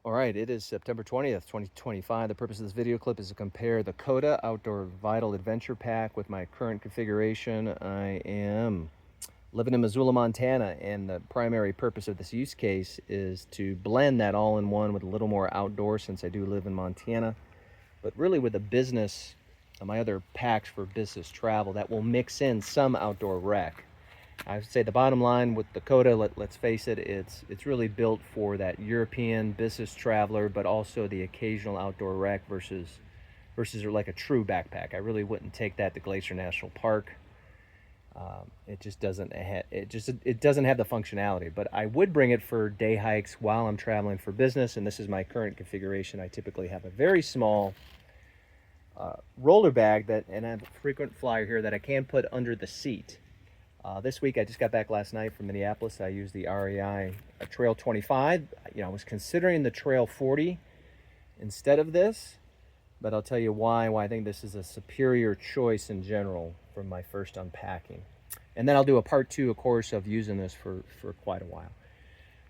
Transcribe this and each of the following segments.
All right, it is September 20th, 2025. The purpose of this video clip is to compare the Kota Outdoor Vital Adventure Pack with my current configuration. I am living in Missoula, Montana, and the primary purpose of this use case is to blend that all in one with a little more outdoor since I do live in Montana. But really with the business, my other packs for business travel, that will mix in some outdoor rec. I would say the bottom line with the Kota, let's face it, it's really built for that European business traveler, but also the occasional outdoor rec versus like a true backpack. I really wouldn't take that to Glacier National Park. It just doesn't it doesn't have the functionality. But I would bring it for day hikes while I'm traveling for business, and this is my current configuration. I typically have a very small roller bag and I have a frequent flyer here that I can put under the seat. This week, I just got back last night from Minneapolis. I used the REI Trail 25. I was considering the Trail 40 instead of this, but I'll tell you why I think this is a superior choice in general from my first unpacking. And then I'll do a part two, of course, of using this for quite a while.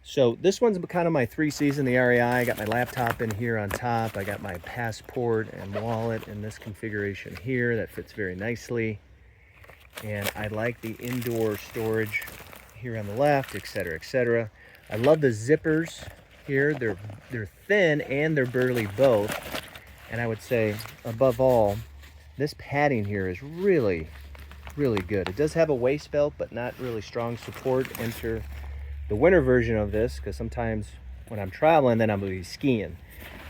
So this one's kind of my 3Cs in the REI. I got my laptop in here on top. I got my passport and wallet in this configuration here that fits very nicely. And I like the indoor storage here on the left, etc., etc. I love the zippers here. They're thin and they're burly both. And I would say, above all, this padding here is really, really good. It does have a waist belt, but not really strong support. Enter the winter version of this, because sometimes when I'm traveling, then I'm going to be skiing.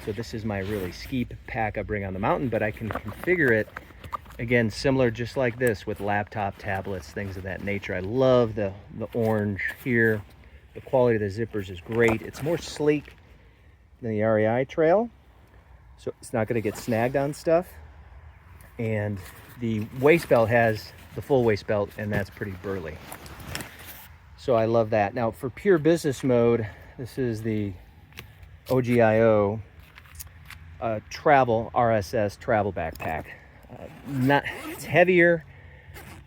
So this is my really ski pack I bring on the mountain, but I can configure it again, similar, just like this, with laptop, tablets, things of that nature. I love the orange here. The quality of the zippers is great. It's more sleek than the REI Trail, so it's not going to get snagged on stuff. And the waist belt has the full waist belt, and that's pretty burly. So I love that. Now, for pure business mode, this is the OGIO travel RSS travel backpack. It's heavier.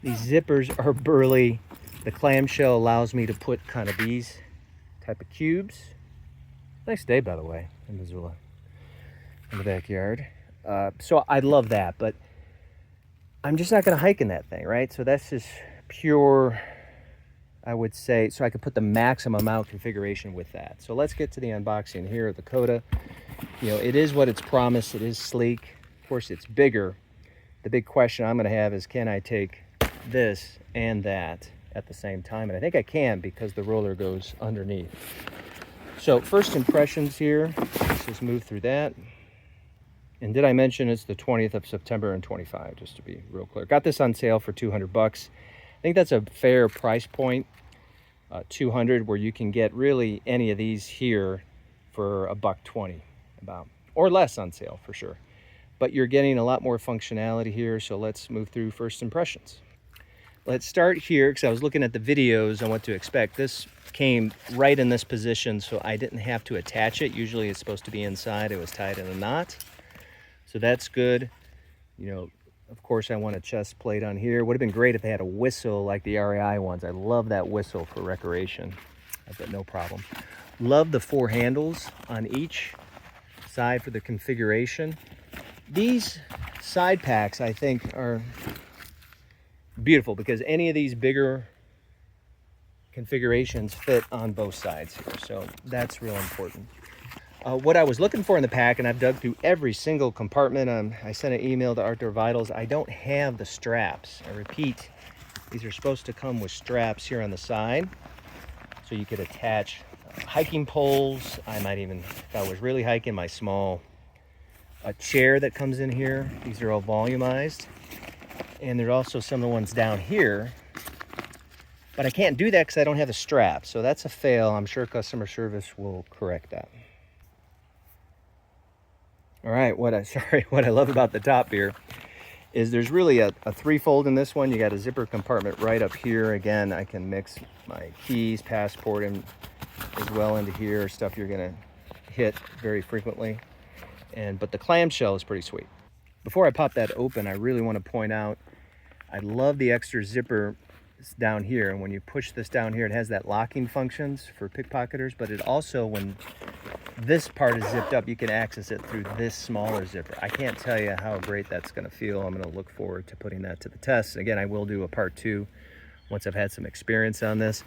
These zippers are burly. The clamshell allows me to put kind of these type of cubes. Nice day, by the way, in Missoula, in the backyard. So I love that, but I'm just not going to hike in that thing, right? So that's just pure, I would say, so I could put the maximum out configuration with that. So let's get to the unboxing here of the Kota. It is what it's promised. It is sleek. Of course, it's bigger. The big question I'm going to have is, can I take this and that at the same time? And I think I can, because the roller goes underneath. So first impressions here, let's just move through that. And did I mention it's the 20th of September and 25, just to be real clear. Got this on sale for $200. I think that's a fair price point, 200, where you can get really any of these here for $120 about, or less on sale for sure. But you're getting a lot more functionality here, so let's move through first impressions. Let's start here, because I was looking at the videos on what to expect. This came right in this position, so I didn't have to attach it. Usually it's supposed to be inside. It was tied in a knot, so that's good. Of course, I want a chest plate on here. Would have been great if they had a whistle like the REI ones. I love that whistle for recreation. I've got no problem. Love the 4 handles on each side for the configuration. These side packs, I think, are beautiful because any of these bigger configurations fit on both sides here. So that's real important. What I was looking for in the pack, and I've dug through every single compartment. I sent an email to Outdoor Vitals. I don't have the straps. I repeat, these are supposed to come with straps here on the side, so you could attach hiking poles. I might even, if I was really hiking, my small chair that comes in here. These are all volumized, and there's also some of the ones down here, but I can't do that because I don't have the strap. So that's a fail. I'm sure customer service will correct that. All right, what I love about the top here is there's really a threefold in this one. You got a zipper compartment right up here. Again, I can mix my keys, passport, and as well into here, stuff you're gonna hit very frequently. But the clamshell is pretty sweet. Before I pop that open, I really want to point out, I love the extra zipper down here. And when you push this down here, it has that locking functions for pickpocketers, but it also, when this part is zipped up, you can access it through this smaller zipper. I can't tell you how great that's going to feel. I'm going to look forward to putting that to the test. Again, I will do a part 2 once I've had some experience on this.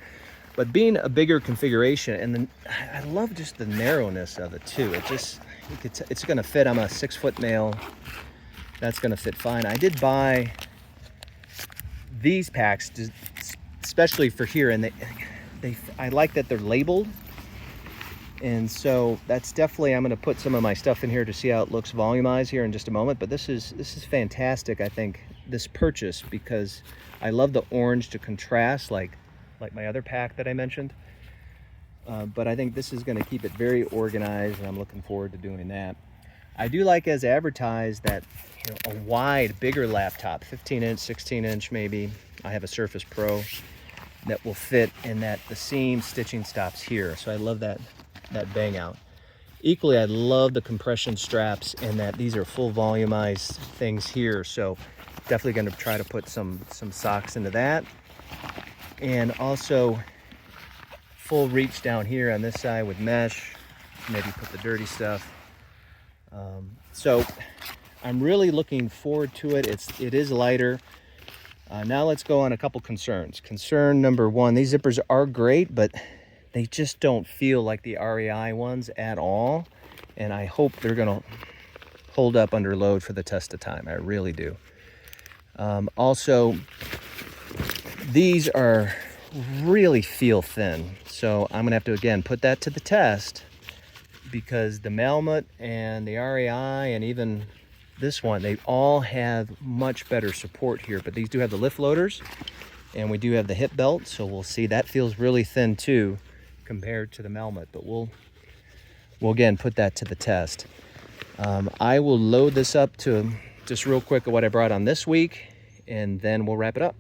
But being a bigger configuration, and then I love just the narrowness of it too. It just, it's going to fit. I'm a 6-foot male. That's going to fit fine. I did buy these packs especially for here, and I like that they're labeled. And so that's definitely, I'm going to put some of my stuff in here to see how it looks volumized here in just a moment. But this is fantastic, I think, this purchase, because I love the orange to contrast like my other pack that I mentioned. But I think this is going to keep it very organized, and I'm looking forward to doing that. I do like, as advertised, that, you know, a wide, bigger laptop, 15-inch, 16-inch maybe. I have a Surface Pro that will fit, and that the seam stitching stops here. So I love that bang out. Equally, I love the compression straps, and that these are full volumized things here. So definitely going to try to put some socks into that. And also full reach down here on this side with mesh, maybe put the dirty stuff. So I'm really looking forward to it. It is lighter. Now let's go on a couple concerns. Concern number 1, these zippers are great, but they just don't feel like the REI ones at all. And I hope they're gonna hold up under load for the test of time. I really do. Also, these are really feel thin. So I'm gonna have to, again, put that to the test, because the Melmot and the REI and even this one, they all have much better support here. But these do have the lift loaders, and we do have the hip belt, so we'll see. That feels really thin too compared to the Melmot, but we'll again put that to the test. I will load this up to just real quick of what I brought on this week, and then we'll wrap it up.